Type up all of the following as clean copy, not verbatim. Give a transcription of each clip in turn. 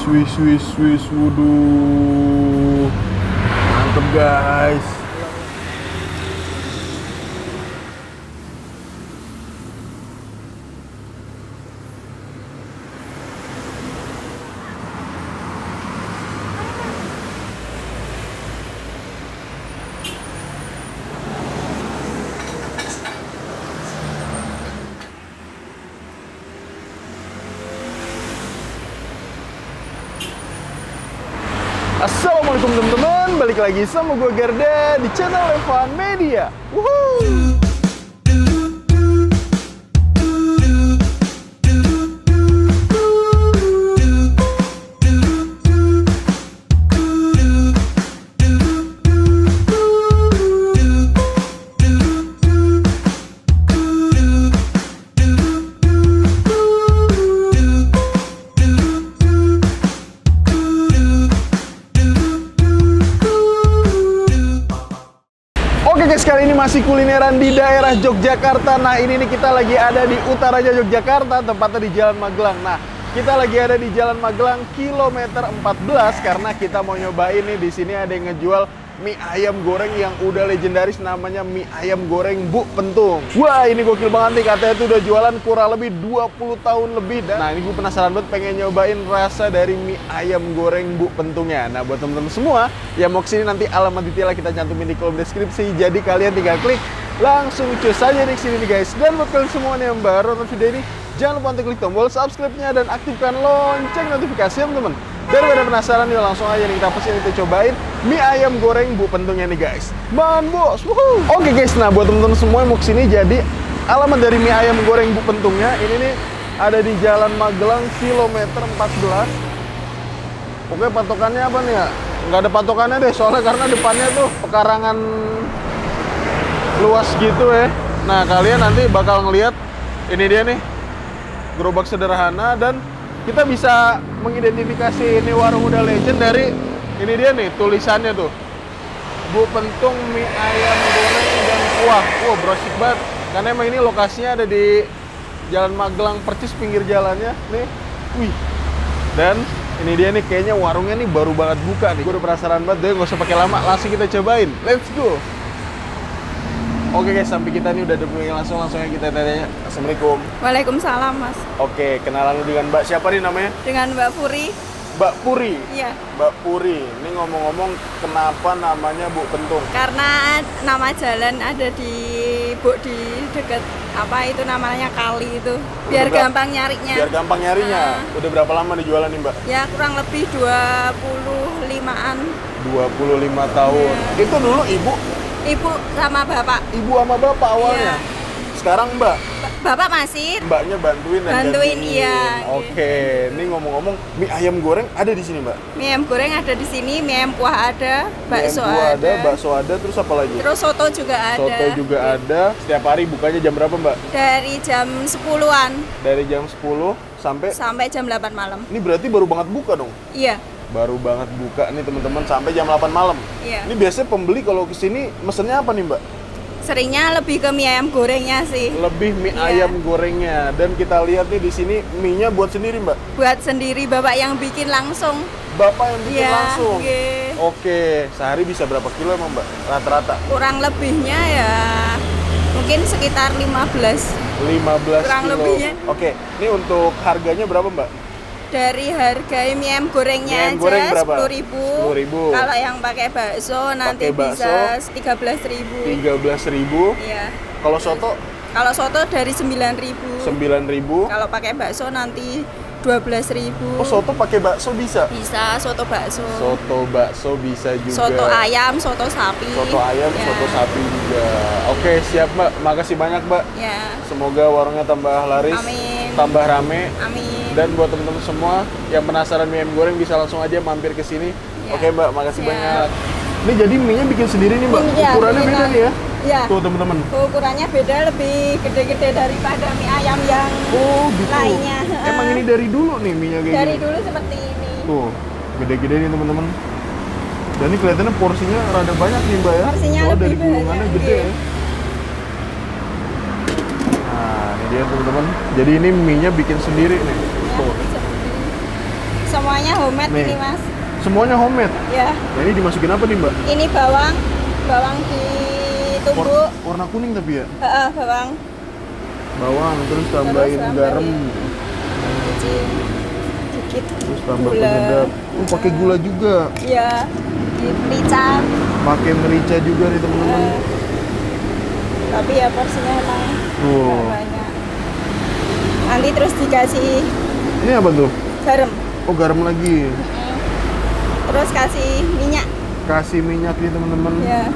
Swiss, wuduh, mantep guys. Assalamualaikum teman-teman, balik lagi sama gue Garda di channel Evan Media. Woohoo! Kali ini masih kulineran di daerah Yogyakarta. Nah, ini nih kita lagi ada di utaranya Yogyakarta, tepatnya di Jalan Magelang. Nah, kita lagi ada di Jalan Magelang kilometer 14 karena kita mau nyobain nih, di sini ada yang ngejual mie ayam goreng yang udah legendaris, namanya mie ayam goreng Bu Pentung. Wah, ini gokil banget nih, katanya tuh udah jualan kurang lebih 20 tahun lebih. Nah, ini gue penasaran banget, pengen nyobain rasa dari mie ayam goreng Bu Pentungnya. Nah, buat temen-temen semua yang mau kesini, nanti alamat detailnya kita cantumin di kolom deskripsi. Jadi kalian tinggal klik, langsung cus aja di sini nih guys. Dan buat kalian semua yang baru nonton video ini, jangan lupa untuk klik tombol subscribe-nya dan aktifkan lonceng notifikasi ya teman-teman. Daripada penasaran, yuk langsung aja nih kita pesen, kita cobain mie ayam goreng Bu Pentungnya nih guys. Man bos, woohoo. Oke guys, nah buat temen-temen semua yang mau kesini, jadi alamat dari mie ayam goreng Bu Pentungnya ini nih ada di Jalan Magelang kilometer 14. Oke, patokannya apa nih ya? Nggak ada patokannya deh, soalnya karena depannya tuh pekarangan luas gitu ya. Nah, kalian nanti bakal ngeliat ini dia nih, gerobak sederhana, dan kita bisa mengidentifikasi ini warung udah legend dari ini dia nih tulisannya tuh, Bu Pentung mie ayam goreng dan kuah. Wah, brosik banget, karena emang ini lokasinya ada di Jalan Magelang, persis pinggir jalannya nih. Wih, dan ini dia nih, kayaknya warungnya nih baru banget buka nih. Gue udah penasaran banget deh, nggak usah pakai lama, langsung kita cobain. Let's go. Oke guys, sampai kita nih udah debutin langsung aja kita tanya. Assalamualaikum. Waalaikumsalam mas. Oke, kenalan lu dengan Mbak siapa nih namanya? Dengan Mbak Puri. Mbak Puri? Iya. Mbak Puri, ini ngomong-ngomong kenapa namanya Bu Pentung? Karena nama jalan ada di dekat apa itu namanya kali itu. Biar gampang nyarinya. Biar gampang nyarinya. Udah berapa lama dijualan nih Mbak? Ya kurang lebih 25-an. 25 tahun. Ya. Itu dulu Ibu sama bapak. Ibu sama bapak awalnya? Iya. Sekarang Mbak? Bapak masih. Mbaknya bantuin iya. Oke, ini ngomong-ngomong, mie ayam goreng ada di sini Mbak? Mie ayam goreng ada di sini, mie ayam kuah ada, bakso ada, bakso ada, terus apa lagi? Terus soto juga ada. Soto juga ada. Setiap hari bukanya jam berapa Mbak? Dari jam 10-an. Dari jam 10 sampai jam 8 malam. Ini berarti baru banget buka dong? Iya. Baru banget buka nih teman-teman, sampai jam 8 malam. Iya. Ini biasanya pembeli kalau kesini mesennya apa nih Mbak? Seringnya lebih ke mie ayam gorengnya sih. Lebih mie ayam gorengnya. Dan kita lihat nih di sini mie-nya buat sendiri Mbak? Buat sendiri, bapak yang bikin langsung. Bapak yang bikin langsung? Okay. Oke, sehari bisa berapa kilo emang Mbak? Rata-rata? Kurang lebihnya ya mungkin sekitar 15 kurang kilo. Lebihnya. Oke, ini untuk harganya berapa Mbak? Dari harga mie ayam gorengnya aja 10.000. Kalau yang pakai bakso nanti bisa 13.000. 13.000. Iya. Kalau soto? Kalau soto dari 9.000. 9.000. Kalau pakai bakso nanti 12.000. Oh, soto pakai bakso bisa? Bisa, soto bakso. Soto bakso bisa juga. Soto ayam, soto sapi. Soto ayam, ya. Soto sapi juga. Oke, siap Mbak. Makasih banyak Mbak. Ya. Semoga warungnya tambah laris. Amin. Tambah rame. Amin. Dan buat teman-teman semua yang penasaran mie ayam goreng bisa langsung aja mampir ke sini. Ya. Oke Mbak, makasih banyak. Ini jadi mie-nya bikin sendiri nih Mbak. Ya, ukurannya beda nih ya. Ya. Tuh teman-teman. Ukurannya beda, lebih gede-gede daripada mie ayam yang gitu. lainnya. Emang ini dari dulu nih mie-nya kayak dari gini? dulu seperti ini. Tuh, gede-gede nih teman-teman. Dan ini kelihatannya porsinya rada banyak nih Mbak ya. Porsinya lebih dari banyak. gulungannya gede ya. Nah, ini dia teman-teman. Jadi ini mie-nya bikin sendiri nih. Ya, tuh. Semuanya homemade nih. ini Mas. Semuanya homemade? Ya. Nah, ini dimasukin apa nih Mbak? Ini bawang ditumbuk. Warna kuning tapi ya? Bawang. Bawang, terus tambahin garam. Dikit. Terus tambah penyedap. Pakai gula juga. Iya. Merica. Pakai merica juga nih teman-teman. Tapi ya porsinya emang nggak banyak. Nanti terus dikasih. Ini apa tuh? Garam. Oh, garam lagi. Terus kasih minyak. Kasih minyak nih teman-teman. Ya.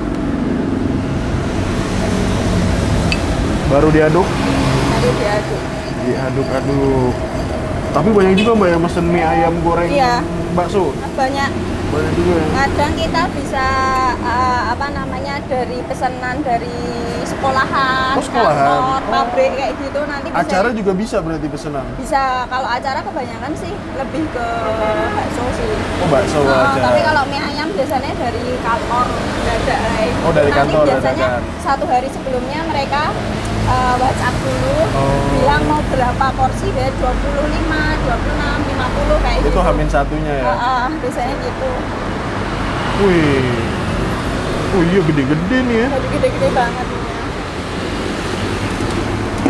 Baru diaduk. Nanti diaduk. Diaduk-aduk. Tapi banyak juga Mbak ya mesen mie ayam goreng bakso. Banyak juga ya. Kadang kita bisa dari pesanan dari sekolahan, kantor, pabrik kayak gitu nanti bisa. Acara juga bisa berarti pesanan. Bisa, kalau acara kebanyakan sih lebih ke bakso sih. Oh, bakso aja. Tapi kalau mie ayam biasanya dari kantor dadak. Oh, dari kantor biasanya satu hari sebelumnya mereka WhatsApp dulu, bilang mau berapa porsi, ya 25, 26, 50 kayak gitu. Itu Hamin satunya ya? Biasanya gitu. Wih, oh iya gede-gede nih ya? Gede-gede banget.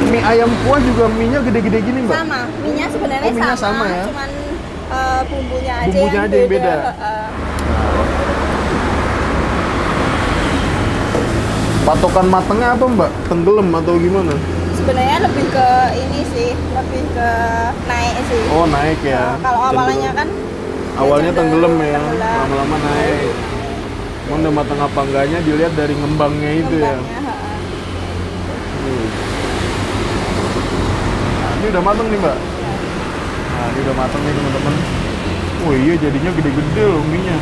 Mie ayam kuah juga mie-nya gede-gede gini Mbak? Sama, mie-nya sebenarnya sama ya? Cuman bumbunya aja yang beda. Patokan matangnya apa Mbak? Tenggelam atau gimana? Sebenarnya lebih ke ini sih, lebih ke naik sih. Oh, naik ya? Kalau awalnya kan awalnya tenggelam ya, lama-lama naik. Cuman udah matang apa enggaknya dilihat dari ngembangnya itu ya. Nah, ini udah matang nih Mbak. Nah, ini udah matang nih teman-teman. Oh iya, jadinya gede-gede loh mie-nya.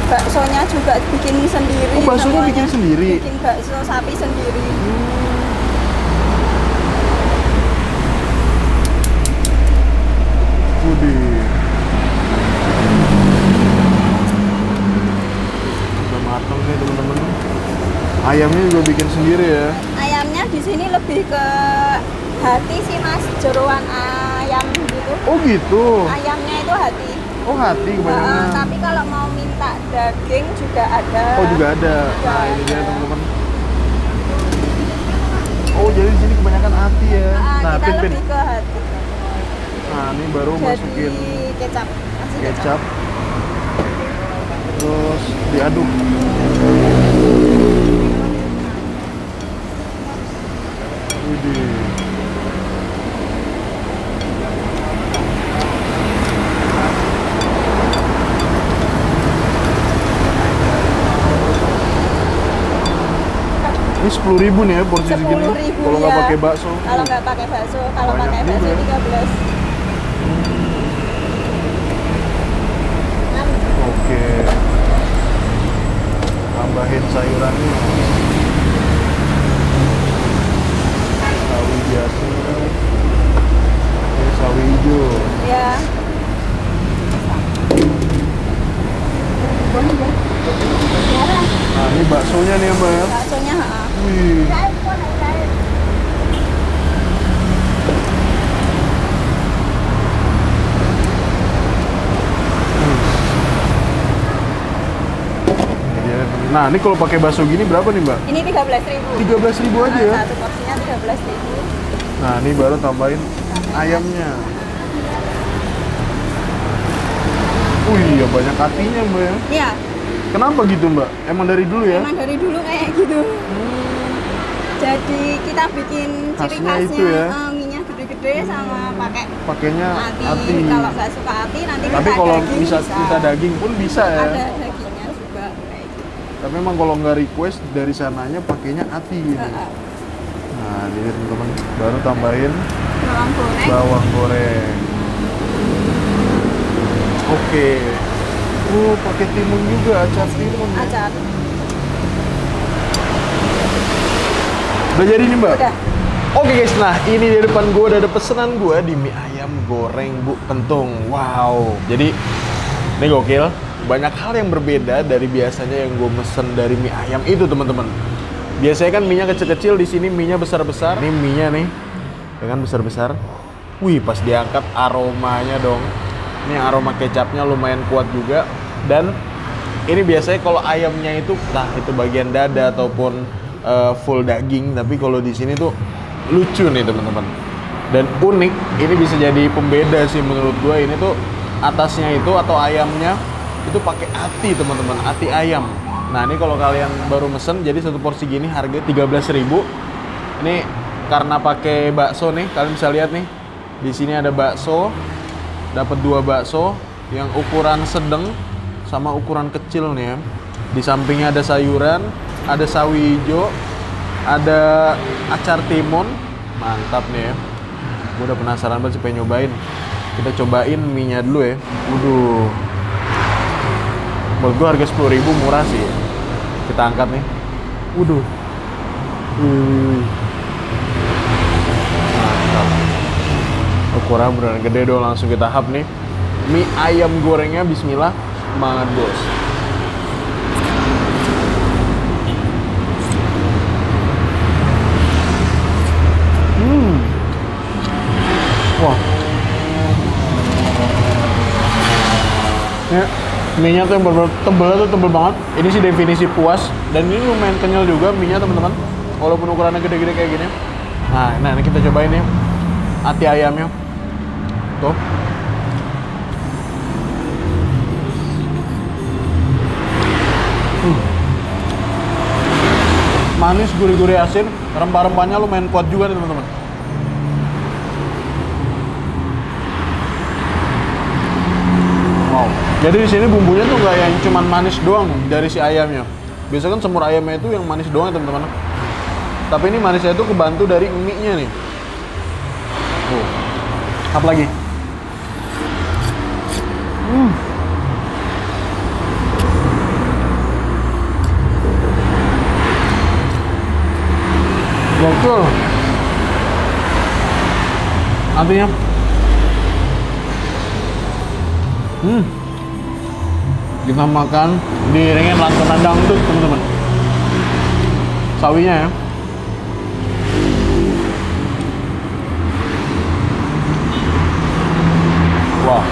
Baksonya juga bikin sendiri. Oh, baksonya bikin sendiri? Bikin bakso sapi sendiri. Udah matang nih teman-teman. Ayamnya juga bikin sendiri ya? Ayamnya di sini lebih ke hati sih Mas, jeroan ayam gitu. Oh gitu? Ayamnya itu hati. Oh, hati kebanyakan. Tapi kalau mau minta daging juga ada. Oh, juga ada. Nah, ini dia teman-teman. Oh, jadi di sini kebanyakan hati ya. Nah, kita lebih ke hati. Nah, ini baru masukin kecap. Kecap. Terus diaduk. Ini 10.000 nih ya porsi segini. Kalau nggak pakai bakso. Kalau nggak pakai bakso, kalau pakai bakso 13. Oke. Tambahin sayurannya. Sawi biasa. Ini sawi hijau. Ya. Nah, ini baksonya nih Mbak ya. Baksonya, Wih. Nah, ini kalau pakai bakso gini berapa nih Mbak? Ini 13.000. 13.000 aja ya? Satu porsinya 13.000. Nah, ini baru tambahin ayamnya. Iya, banyak hatinya Mbak ya? Iya. Kenapa gitu Mbak? Emang dari dulu ya? Emang dari dulu kayak gitu. Jadi kita bikin ciri khasnya itu ya? Minyak gede-gede sama pakainya hati. Kalau nggak suka hati nanti tapi kalau bisa kita daging pun bisa ya? Ada dagingnya juga kayak gitu. Tapi memang kalau nggak request dari sananya pakainya hati gitu. Nah, jadi teman-teman baru tambahin bawang goreng. Oke. Oh, pakai timun juga, acar timun. Acar. Udah jadi nih Mbak? Udah. Oke guys, nah ini di depan gue udah ada pesanan gue di mie ayam goreng Bu Petung. Wow, jadi ini gokil. Banyak hal yang berbeda dari biasanya yang gue mesen dari mie ayam itu teman-teman. Biasanya kan mie-nya kecil-kecil, di sini mie-nya besar-besar. Ini mie-nya nih, dengan besar-besar. Wih, pas diangkat aromanya dong. Ini aroma kecapnya lumayan kuat juga. Dan ini biasanya kalau ayamnya itu, nah itu bagian dada ataupun full daging. Tapi kalau di sini tuh lucu nih teman-teman. Dan unik, ini bisa jadi pembeda sih menurut gue. Ini tuh atasnya itu atau ayamnya itu pakai ati teman-teman, ati ayam. Nah ini kalau kalian baru mesen, jadi satu porsi gini harga 13.000. Ini karena pakai bakso nih, kalian bisa lihat nih. Di sini ada bakso, dapat 2 bakso yang ukuran sedang sama ukuran kecil nih ya. Di sampingnya ada sayuran, ada sawi hijau, ada acar timun. Mantap nih ya. Gue udah penasaran banget sih pengen nyobain. Kita cobain mie-nya dulu ya. Waduh. Menurut gue harga 10.000 murah sih. Kita angkat nih. Waduh. Mantap. Ukuran beneran gede dong, langsung kita hap nih. Mie ayam gorengnya bismillah. Banget bos. Wah. Ya, mie-nya tuh yang bener-bener tebelnya tuh tebel banget. Ini sih definisi puas. Dan ini lumayan kenyal juga mie-nya teman-teman. Walaupun ukurannya gede-gede kayak gini. Nah ini kita cobain nih ati ayamnya. Tuh. Manis, gurih-gurih, asin. Rempah-rempahnya lumayan kuat juga nih teman-teman. Jadi di sini bumbunya tuh nggak yang cuman manis doang dari si ayamnya. Biasanya kan semur ayamnya itu yang manis doang ya teman-teman. Tapi ini manisnya itu kebantu dari mie-nya nih. Apa lagi? Gokil. Artinya kita makan diiringin lantunan dangdut teman-teman. Sawinya ya. Wah.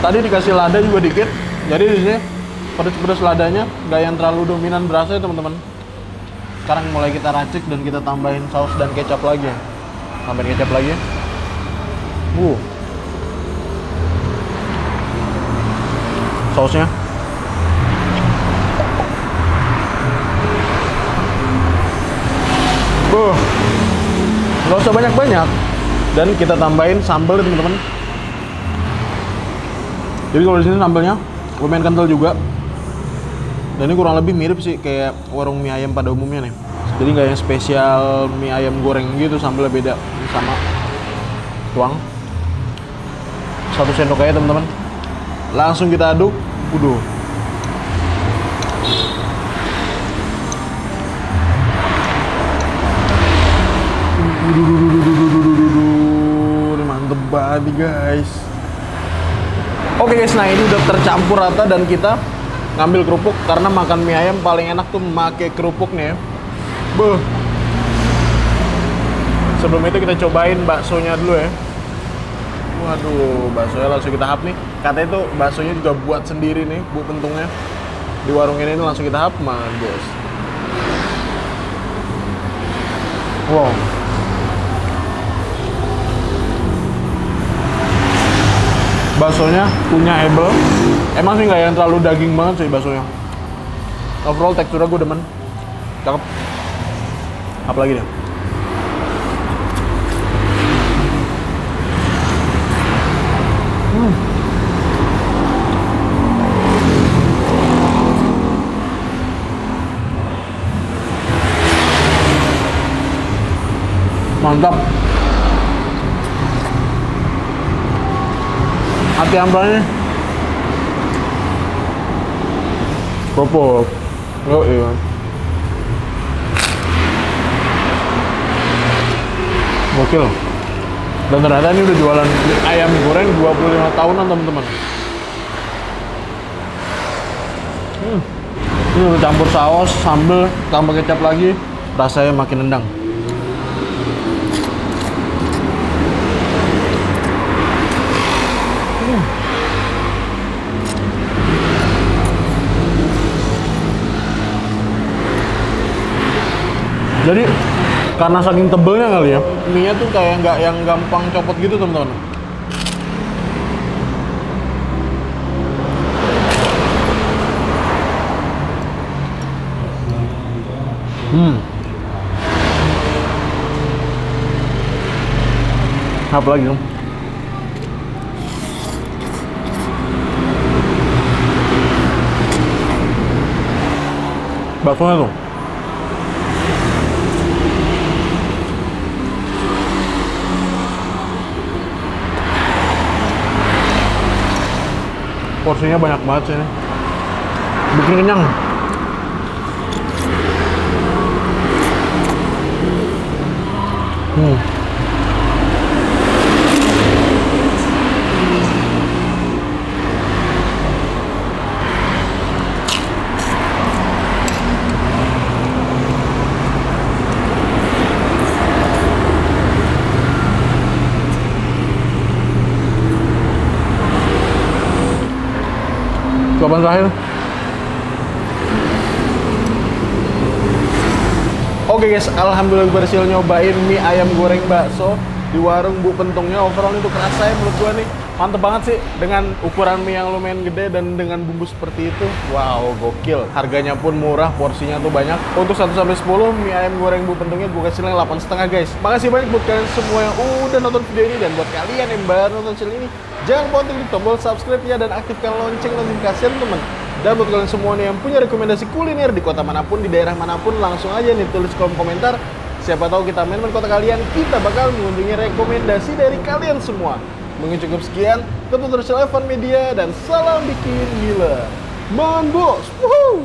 Tadi dikasih lada juga dikit. Jadi di sini pedas-pedas ladanya nggak yang terlalu dominan berasa ya teman-teman. Sekarang mulai kita racik dan kita tambahin saus dan kecap lagi. Tambahin kecap lagi. Sausnya. Nggak usah banyak-banyak. Dan kita tambahin sambal teman-teman. Jadi kalau di sini sambalnya lumayan kental juga. Dan ini kurang lebih mirip sih kayak warung mie ayam pada umumnya nih. Jadi nggak yang spesial mie ayam goreng gitu, sambalnya beda. Ini sama. Tuang. 1 sendok aja teman-teman. Langsung kita aduk. Ini mantep banget guys. Oke guys, nah ini udah tercampur rata dan kita ngambil kerupuk karena makan mie ayam paling enak tuh pakai kerupuk nih ya. Sebelum itu kita cobain baksonya dulu ya. Waduh, baksonya langsung kita hap nih. Katanya tuh baksonya juga buat sendiri nih, Bu Pentungnya. Di warung ini langsung kita hap, bos. Wow. Baksonya punya hebel. Emang sih nggak yang terlalu daging banget sih baksonya. Overall teksturnya gue demen. Cakep. Apa lagi deh? Mantap. Hati ambalnya. Kerupuk. Oh iya. Gokil. Dan ternyata ini udah jualan ayam goreng 25 tahunan teman-teman. Ini udah campur saus, sambal, tambah kecap lagi, rasanya makin nendang. Jadi karena saking tebelnya kali ya, mie-nya tuh kayak nggak yang gampang copot gitu teman-teman. Apa lagi dong? Baksonya tuh. Porsinya banyak banget sih ini. Bikin kenyang. Suapan terakhir. Oke guys, alhamdulillah gue berhasil nyobain mie ayam goreng bakso di warung Bu Pentungnya. Overall itu kerasa ya menurut gue nih, mantep banget sih dengan ukuran mie yang lumayan gede dan dengan bumbu seperti itu. Wow, gokil. Harganya pun murah, porsinya tuh banyak. Untuk 1 sampai 10 mie ayam goreng Bu Pentungnya gue kasih 8,5 guys. Makasih banyak buat kalian semua yang udah nonton video ini, dan buat kalian yang baru nonton channel ini, jangan lupa untuk klik tombol subscribe-nya dan aktifkan lonceng notifikasi teman-teman. Dan buat kalian semua nih yang punya rekomendasi kuliner di kota manapun, di daerah manapun, langsung aja nih tulis kolom komentar. Siapa tahu kita main kota kalian, kita bakal mengunjungi rekomendasi dari kalian semua. Mungkin cukup sekian, tetap terus Salam Media dan salam bikin gila. Bos! Woohoo!